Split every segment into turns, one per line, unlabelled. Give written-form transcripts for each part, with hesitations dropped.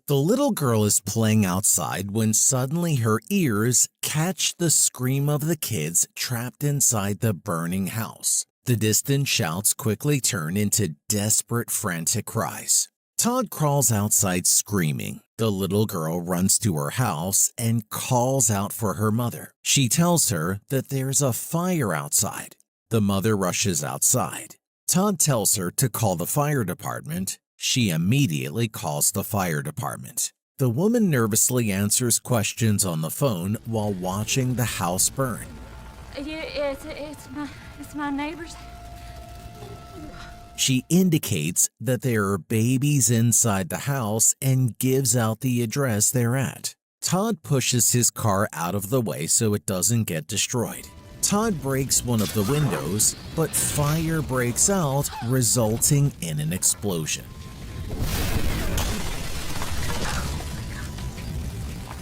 The little girl is playing outside when suddenly her ears catch the scream of the kids trapped inside the burning house. The distant shouts quickly turn into desperate, frantic cries. Todd crawls outside screaming. The little girl runs to her house and calls out for her mother. She tells her that there's a fire outside. The mother rushes outside. Todd tells her to call the fire department. She immediately calls the fire department. The woman nervously answers questions on the phone while watching the house burn.
Yeah, it's my neighbor's.
She indicates that there are babies inside the house and gives out the address they're at. Todd pushes his car out of the way so it doesn't get destroyed. Todd breaks one of the windows, but fire breaks out, resulting in an explosion.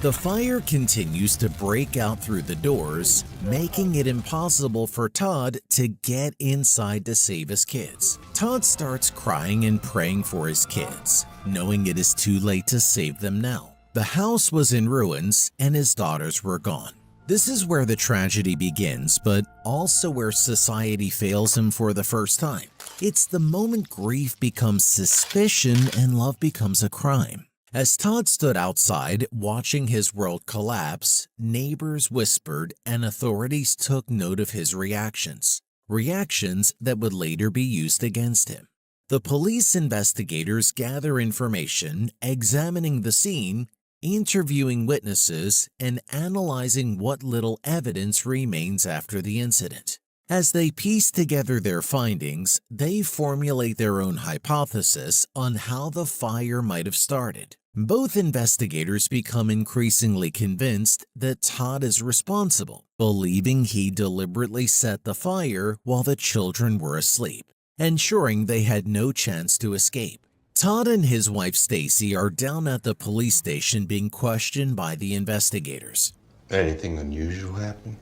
The fire continues to break out through the doors, making it impossible for Todd to get inside to save his kids. Todd starts crying and praying for his kids, knowing it is too late to save them now. The house was in ruins and his daughters were gone. This is where the tragedy begins, but also where society fails him for the first time. It's the moment grief becomes suspicion and love becomes a crime. As Todd stood outside watching his world collapse, neighbors whispered and authorities took note of his reactions that would later be used against him. The police investigators gather information, examining the scene, interviewing witnesses, and analyzing what little evidence remains after the incident. As they piece together their findings, they formulate their own hypothesis on how the fire might have started. Both investigators become increasingly convinced that Todd is responsible, believing he deliberately set the fire while the children were asleep, ensuring they had no chance to escape. Todd and his wife Stacy are down at the police station being questioned by the investigators.
Anything unusual happen?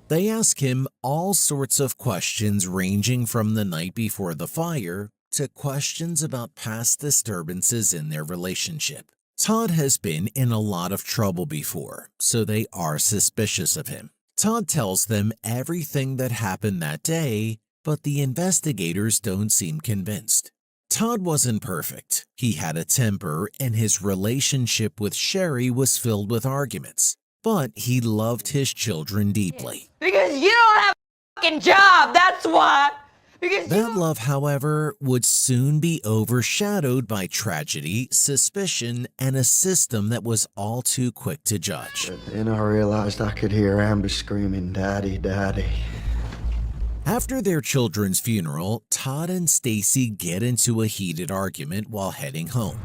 They ask him all sorts of questions ranging from the night before the fire to questions about past disturbances in their relationship. Todd has been in a lot of trouble before, so they are suspicious of him. Todd tells them everything that happened that day, but the investigators don't seem convinced. Todd wasn't perfect. He had a temper and his relationship with Sherry was filled with arguments. But he loved his children deeply.
Because you don't have a fucking job, that's why.
That love, however, would soon be overshadowed by tragedy, suspicion, and a system that was all too quick to judge.
Then I realized I could hear Amber screaming, "Daddy, Daddy."
After their children's funeral, Todd and Stacy get into a heated argument while heading home.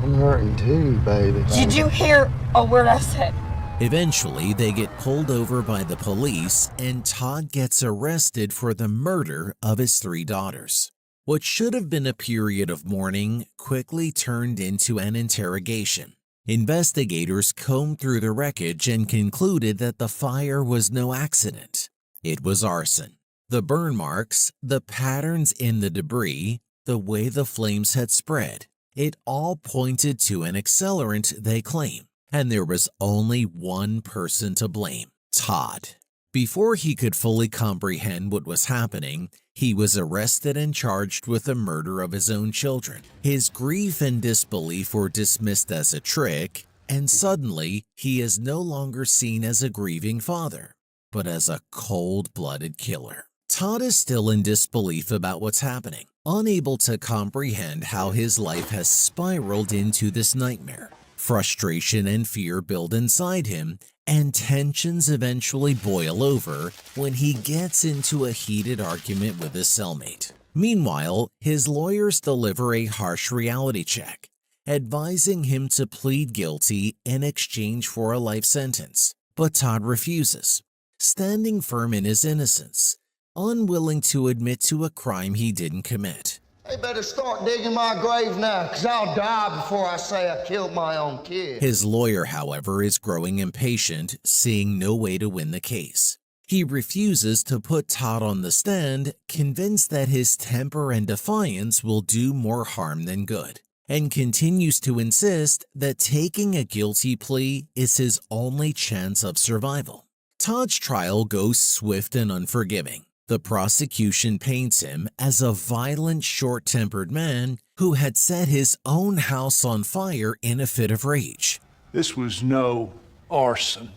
I'm hurting too, baby.
Did you hear a word I said?
Eventually, they get pulled over by the police and Todd gets arrested for the murder of his 3 daughters. What should have been a period of mourning quickly turned into an interrogation. Investigators combed through the wreckage and concluded that the fire was no accident. It was arson. The burn marks, the patterns in the debris, the way the flames had spread, it all pointed to an accelerant, they claim. And there was only one person to blame, Todd. Before he could fully comprehend what was happening, he was arrested and charged with the murder of his own children. His grief and disbelief were dismissed as a trick, and suddenly he is no longer seen as a grieving father, but as a cold-blooded killer. Todd is still in disbelief about what's happening, unable to comprehend how his life has spiraled into this nightmare. Frustration and fear build inside him, and tensions eventually boil over when he gets into a heated argument with his cellmate. Meanwhile, his lawyers deliver a harsh reality check, advising him to plead guilty in exchange for a life sentence. But Todd refuses, standing firm in his innocence, unwilling to admit to a crime he didn't commit.
They better start digging my grave now, because I'll die before I say I killed my own kid.
His lawyer, however, is growing impatient, seeing no way to win the case. He refuses to put Todd on the stand, convinced that his temper and defiance will do more harm than good. and continues to insist that taking a guilty plea is his only chance of survival. Todd's trial goes swift and unforgiving. The prosecution paints him as a violent, short-tempered man who had set his own house on fire in a fit of rage.
This was no arson.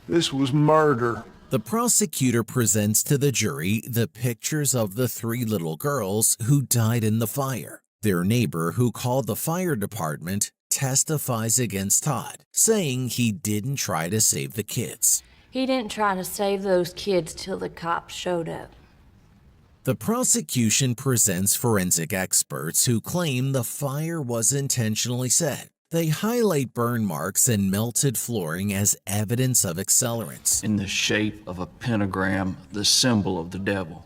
This was murder.
The prosecutor presents to the jury the pictures of the 3 little girls who died in the fire. Their neighbor, who called the fire department, testifies against Todd, saying he didn't try to save the kids.
He didn't try to save those kids till the cops showed up.
The prosecution presents forensic experts who claim the fire was intentionally set. They highlight burn marks and melted flooring as evidence of accelerants.
In the shape of a pentagram, the symbol of the devil.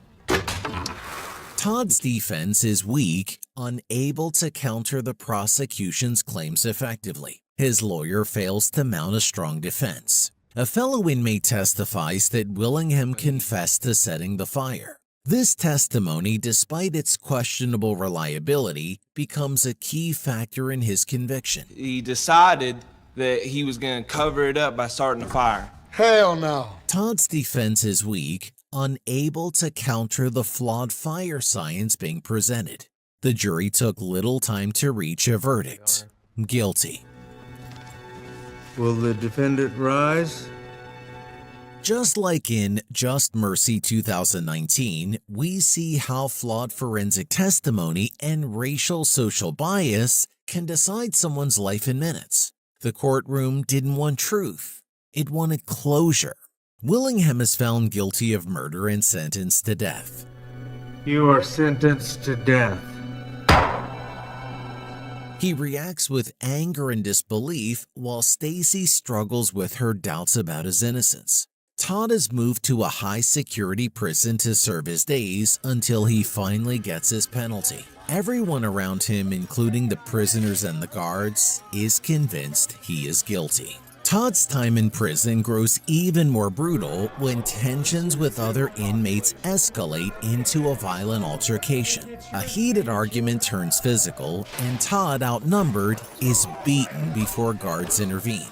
Todd's defense is weak, unable to counter the prosecution's claims effectively. His lawyer fails to mount a strong defense. A fellow inmate testifies that Willingham confessed to setting the fire. This testimony, despite its questionable reliability, becomes a key factor in his conviction.
He decided that he was going to cover it up by starting a fire.
Hell no.
Todd's defense is weak, unable to counter the flawed fire science being presented. The jury took little time to reach a verdict: guilty.
Will the defendant rise?
Just like in Just Mercy 2019, we see how flawed forensic testimony and racial social bias can decide someone's life in minutes. The courtroom didn't want truth. It wanted closure. Willingham is found guilty of murder and sentenced to death.
You are sentenced to death.
He reacts with anger and disbelief while Stacy struggles with her doubts about his innocence. Todd is moved to a high-security prison to serve his days until he finally gets his penalty. Everyone around him, including the prisoners and the guards, is convinced he is guilty. Todd's time in prison grows even more brutal when tensions with other inmates escalate into a violent altercation. A heated argument turns physical, and Todd, outnumbered, is beaten before guards intervene.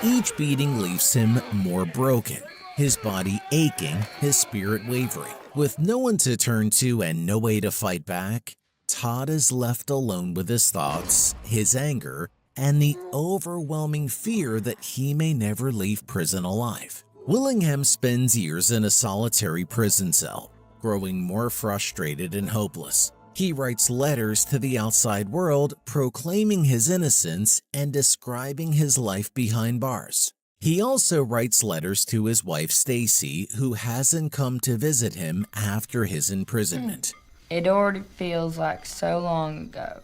Each beating leaves him more broken, his body aching, his spirit wavering. With no one to turn to and no way to fight back, Todd is left alone with his thoughts, his anger, and the overwhelming fear that he may never leave prison alive. Willingham spends years in a solitary prison cell, growing more frustrated and hopeless. He writes letters to the outside world proclaiming his innocence and describing his life behind bars. He also writes letters to his wife Stacy, who hasn't come to visit him after his imprisonment.
It already feels like so long ago.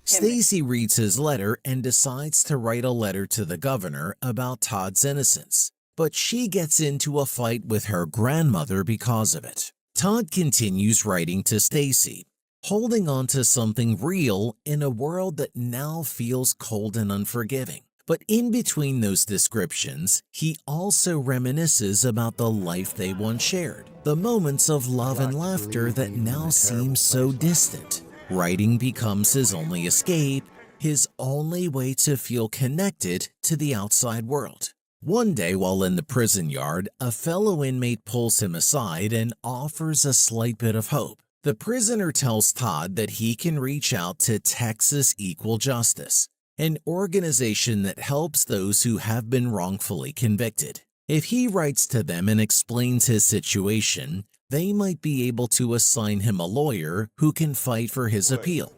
Stacy reads his letter and decides to write a letter to the governor about Todd's innocence, but she gets into a fight with her grandmother because of it. Todd continues writing to Stacy, holding on to something real in a world that now feels cold and unforgiving. But in between those descriptions, he also reminisces about the life they once shared, the moments of love and laughter that now seem so distant. Writing becomes his only escape, his only way to feel connected to the outside world. One day while in the prison yard, a fellow inmate pulls him aside and offers a slight bit of hope. The prisoner tells Todd that he can reach out to Texas Equal Justice, an organization that helps those who have been wrongfully convicted. If he writes to them and explains his situation, they might be able to assign him a lawyer who can fight for his appeal.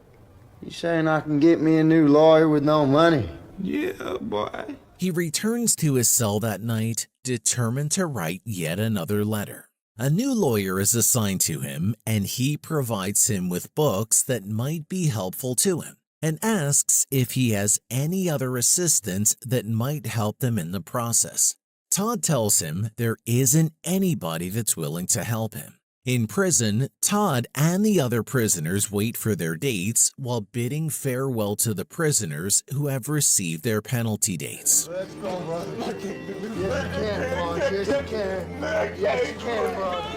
You saying I can get me a new lawyer with no money?
Yeah, boy.
He returns to his cell that night, determined to write yet another letter. A new lawyer is assigned to him, and he provides him with books that might be helpful to him, and asks if he has any other assistance that might help them in the process. Todd tells him there isn't anybody that's willing to help him. In prison, Todd and the other prisoners wait for their dates while bidding farewell to the prisoners who have received their penalty dates.
Let's go, brother. Yes, you can, brother. Yes, you can. Yes, you can, brother.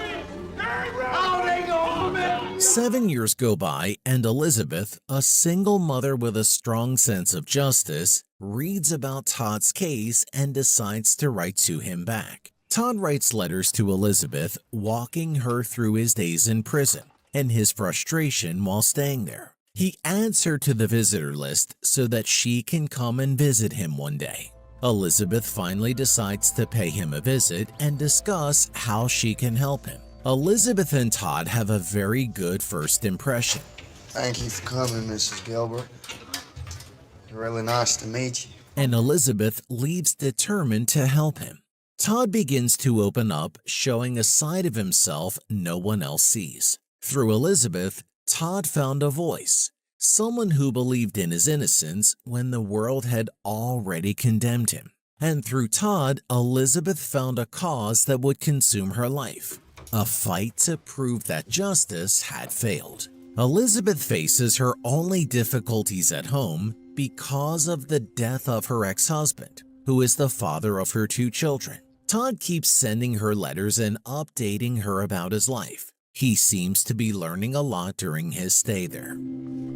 7 years go by, and Elizabeth, a single mother with a strong sense of justice, reads about Todd's case and decides to write to him back. Todd writes letters to Elizabeth, walking her through his days in prison and his frustration while staying there. He adds her to the visitor list so that she can come and visit him one day. Elizabeth finally decides to pay him a visit and discuss how she can help him. Elizabeth and Todd have a very good first impression.
Thank you for coming, Mrs. Gilbert. Really nice to meet you.
And Elizabeth leaves determined to help him. Todd begins to open up, showing a side of himself no one else sees. Through Elizabeth, Todd found a voice, someone who believed in his innocence when the world had already condemned him. And through Todd, Elizabeth found a cause that would consume her life, a fight to prove that justice had failed. Elizabeth faces her only difficulties at home because of the death of her ex-husband, who is the father of her 2 children. Todd keeps sending her letters and updating her about his life. He seems to be learning a lot during his stay there.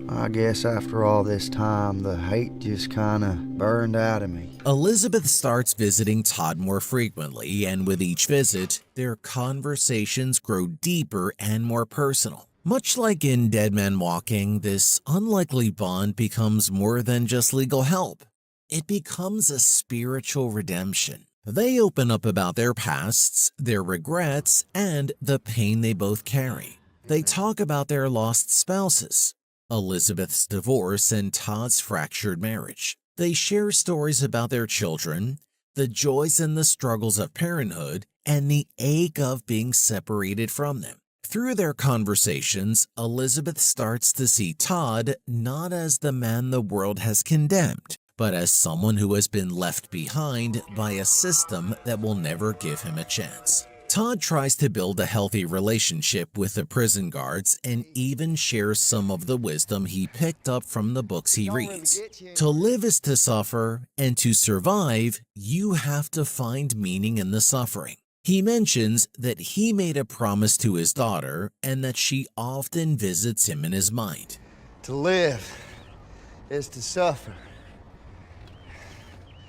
I guess after all this time, the hate just kinda burned out of me.
Elizabeth starts visiting Todd more frequently, and with each visit, their conversations grow deeper and more personal. Much like in Dead Man Walking, this unlikely bond becomes more than just legal help. It becomes a spiritual redemption. They open up about their pasts, their regrets, and the pain they both carry. They talk about their lost spouses, Elizabeth's divorce, and Todd's fractured marriage. They share stories about their children, the joys and the struggles of parenthood, and the ache of being separated from them. Through their conversations, Elizabeth starts to see Todd not as the man the world has condemned, but as someone who has been left behind by a system that will never give him a chance. Todd tries to build a healthy relationship with the prison guards and even shares some of the wisdom he picked up from the books he reads. To live is to suffer, and to survive, you have to find meaning in the suffering. He mentions that he made a promise to his daughter and that she often visits him in his mind.
To live is to suffer.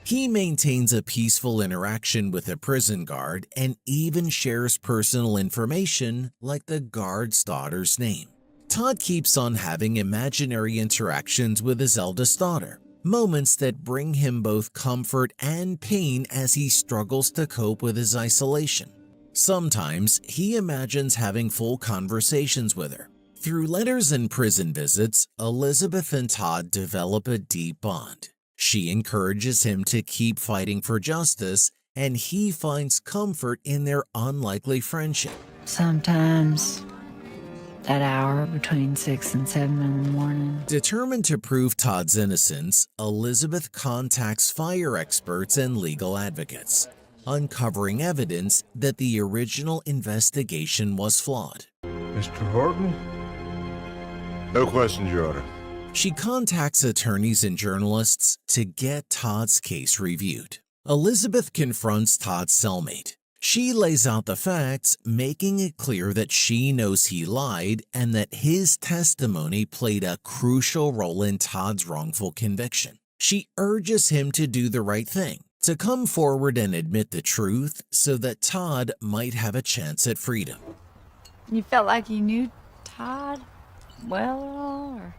He maintains a peaceful interaction with a prison guard and even shares personal information like the guard's daughter's name. Todd keeps on having imaginary interactions with his eldest daughter, moments that bring him both comfort and pain as he struggles to cope with his isolation. Sometimes he imagines having full conversations with her. Through letters and prison visits, Elizabeth and Todd develop a deep bond. She encourages him to keep fighting for justice, and he finds comfort in their unlikely friendship.
Sometimes that hour between 6 and 7 in the morning.
Determined to prove Todd's innocence, Elizabeth contacts fire experts and legal advocates, uncovering evidence that the original investigation was flawed.
Mr. Horton?
No questions, Your Honor.
She contacts attorneys and journalists to get Todd's case reviewed. Elizabeth confronts Todd's cellmate. She lays out the facts, making it clear that she knows he lied and that his testimony played a crucial role in Todd's wrongful conviction. She urges him to do the right thing, to come forward and admit the truth so that Todd might have a chance at freedom.
You felt like you knew Todd well, or?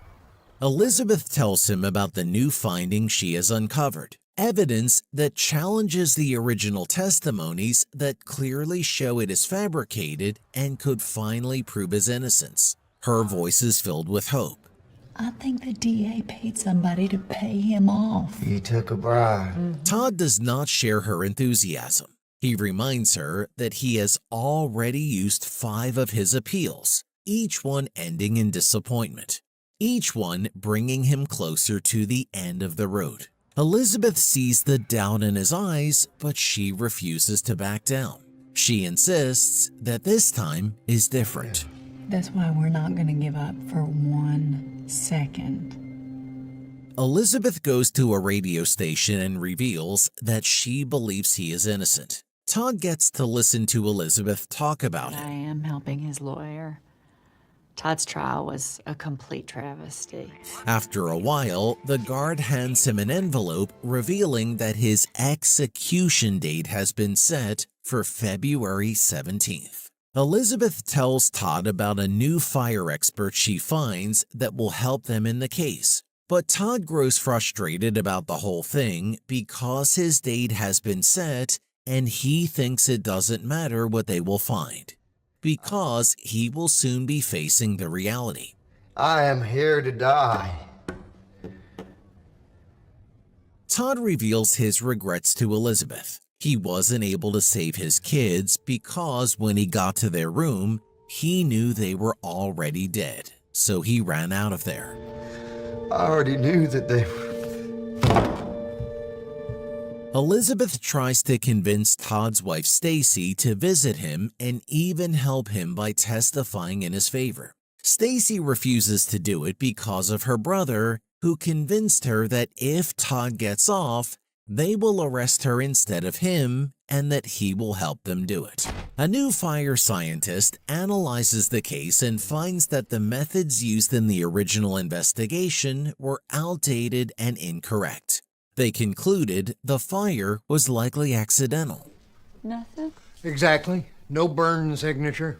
Elizabeth tells him about the new findings she has uncovered, evidence that challenges the original testimonies that clearly show it is fabricated and could finally prove his innocence. Her voice is filled with hope.
I think the DA paid somebody to pay him off.
You took a bribe.
Todd does not share her enthusiasm. He reminds her that he has already used 5 of his appeals, each one ending in disappointment, each one bringing him closer to the end of the road. Elizabeth sees the doubt in his eyes, but she refuses to back down. She insists that this time is different.
That's why we're not going to give up for 1 second.
Elizabeth goes to a radio station and reveals that she believes he is innocent. Todd gets to listen to Elizabeth talk about
I
him.
am helping his lawyer. Todd's trial was a complete travesty.
After a while, the guard hands him an envelope revealing that his execution date has been set for February 17th. Elizabeth tells Todd about a new fire expert she finds that will help them in the case. But Todd grows frustrated about the whole thing because his date has been set and he thinks it doesn't matter what they will find, because he will soon be facing the reality.
I am here to die.
Todd reveals his regrets to Elizabeth. He wasn't able to save his kids because when he got to their room, he knew they were already dead, so he ran out of there.
I already knew that they were.
Elizabeth tries to convince Todd's wife Stacy to visit him and even help him by testifying in his favor. Stacy refuses to do it because of her brother, who convinced her that if Todd gets off, they will arrest her instead of him and that he will help them do it. A new fire scientist analyzes the case and finds that the methods used in the original investigation were outdated and incorrect. They concluded the fire was likely accidental.
Nothing?
Exactly. No burn signature.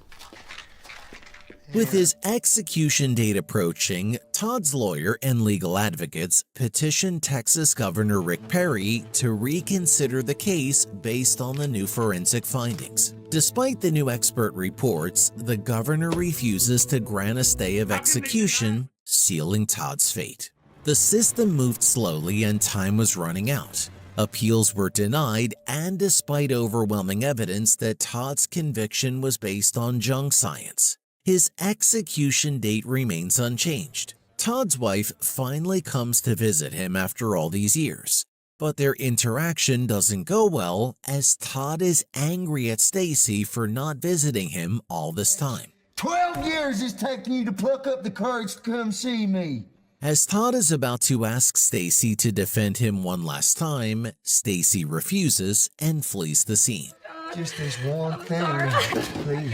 With his execution date approaching, Todd's lawyer and legal advocates petitioned Texas Governor Rick Perry to reconsider the case based on the new forensic findings. Despite the new expert reports, the governor refuses to grant a stay of execution, sealing Todd's fate. The system moved slowly and time was running out. Appeals were denied, and despite overwhelming evidence that Todd's conviction was based on junk science, his execution date remains unchanged. Todd's wife finally comes to visit him after all these years, but their interaction doesn't go well as Todd is angry at Stacy for not visiting him all this time.
12 years it's taken you to pluck up the courage to come see me.
As Todd is about to ask Stacy to defend him one last time, Stacy refuses and flees the scene.
Just this one thing, please.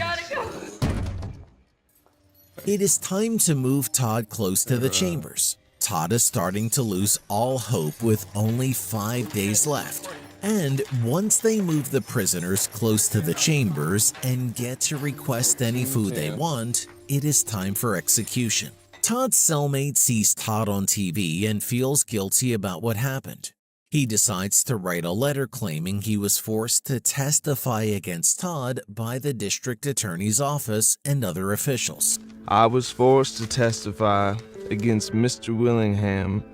It is time to move Todd close to the chambers. Todd is starting to lose all hope with only 5 days left. And once they move the prisoners close to the chambers and get to request any food they want, it is time for execution. Todd's cellmate sees Todd on TV and feels guilty about what happened. He decides to write a letter claiming he was forced to testify against Todd by the district attorney's office and other officials.
I was forced to testify against Mr. Willingham.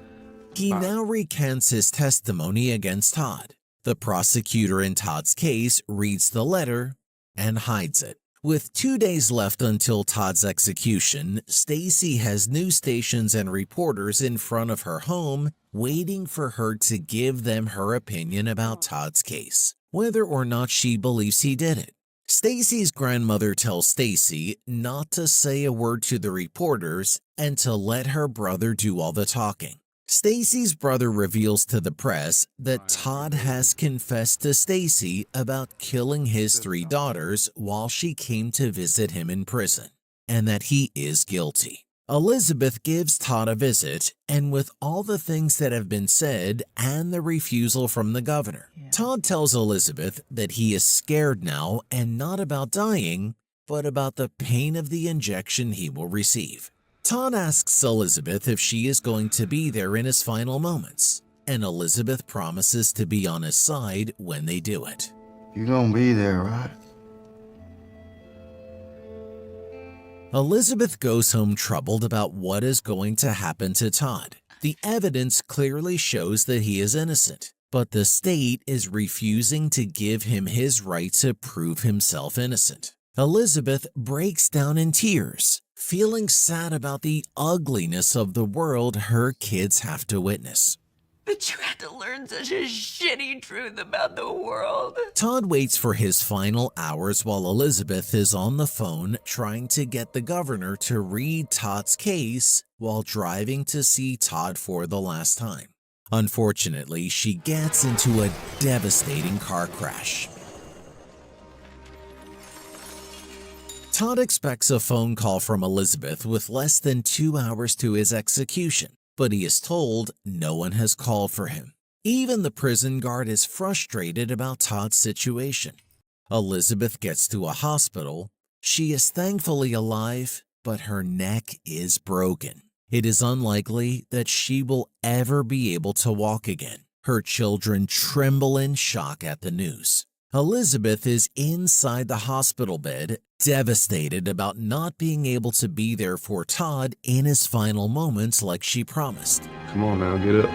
He now recants his testimony against Todd. The prosecutor in Todd's case reads the letter and hides it. With 2 days left until Todd's execution, Stacy has news stations and reporters in front of her home waiting for her to give them her opinion about Todd's case, whether or not she believes he did it. Stacy's grandmother tells Stacy not to say a word to the reporters and to let her brother do all the talking. Stacy's brother reveals to the press that Todd has confessed to Stacy about killing his 3 daughters while she came to visit him in prison, and that he is guilty. Elizabeth gives Todd a visit, and with all the things that have been said and the refusal from the governor, Todd tells Elizabeth that he is scared now and not about dying, but about the pain of the injection he will receive. Todd asks Elizabeth if she is going to be there in his final moments, and Elizabeth promises to be on his side when they do it.
You gonna be there, right?
Elizabeth goes home troubled about what is going to happen to Todd. The evidence clearly shows that he is innocent, but the state is refusing to give him his right to prove himself innocent. Elizabeth breaks down in tears, feeling sad about the ugliness of the world her kids have to witness.
But you had to learn such a shitty truth about the world.
Todd waits for his final hours while Elizabeth is on the phone trying to get the governor to read Todd's case while driving to see Todd for the last time. Unfortunately, she gets into a devastating car crash. Todd expects a phone call from Elizabeth with less than 2 hours to his execution, but he is told no one has called for him. Even the prison guard is frustrated about Todd's situation. Elizabeth gets to a hospital. She is thankfully alive, but her neck is broken. It is unlikely that she will ever be able to walk again. Her children tremble in shock at the news. Elizabeth is inside the hospital bed, devastated about not being able to be there for Todd in his final moments like she promised.
Come on now, get up.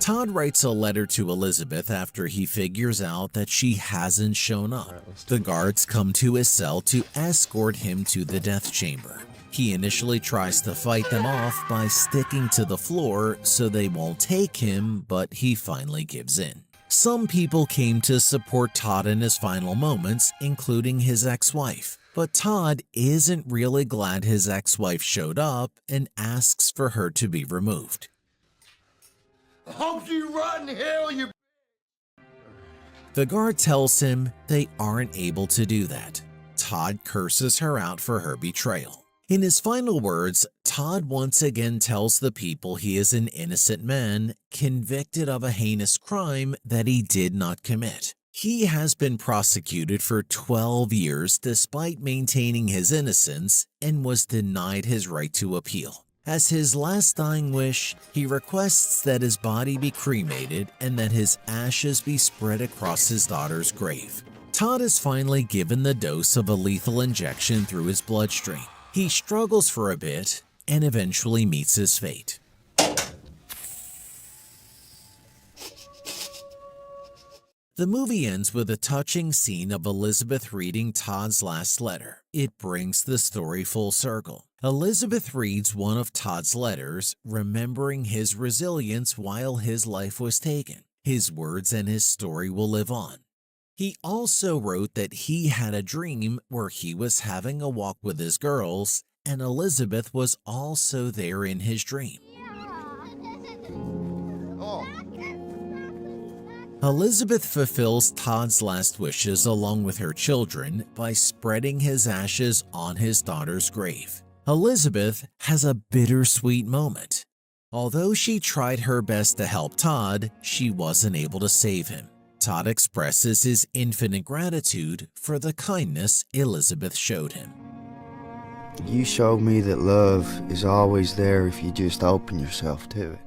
Todd writes a letter to Elizabeth after he figures out that she hasn't shown up. The guards come to his cell to escort him to the death chamber. He initially tries to fight them off by sticking to the floor so they won't take him, but he finally gives in. Some people came to support Todd in his final moments, including his ex-wife. But Todd isn't really glad his ex-wife showed up and asks for her to be removed.
Hope you rot in hell, you...
The guard tells him they aren't able to do that. Todd curses her out for her betrayal. In his final words, Todd once again tells the people he is an innocent man, convicted of a heinous crime that he did not commit. He has been prosecuted for 12 years despite maintaining his innocence and was denied his right to appeal. As his last dying wish, he requests that his body be cremated and that his ashes be spread across his daughter's grave. Todd is finally given the dose of a lethal injection through his bloodstream. He struggles for a bit and eventually meets his fate. The movie ends with a touching scene of Elizabeth reading Todd's last letter. It brings the story full circle. Elizabeth reads one of Todd's letters, remembering his resilience while his life was taken. His words and his story will live on. He also wrote that he had a dream where he was having a walk with his girls, and Elizabeth was also there in his dream. Elizabeth fulfills Todd's last wishes along with her children by spreading his ashes on his daughter's grave. Elizabeth has a bittersweet moment. Although she tried her best to help Todd, she wasn't able to save him. Todd expresses his infinite gratitude for the kindness Elizabeth showed him.
You showed me that love is always there if you just open yourself to it.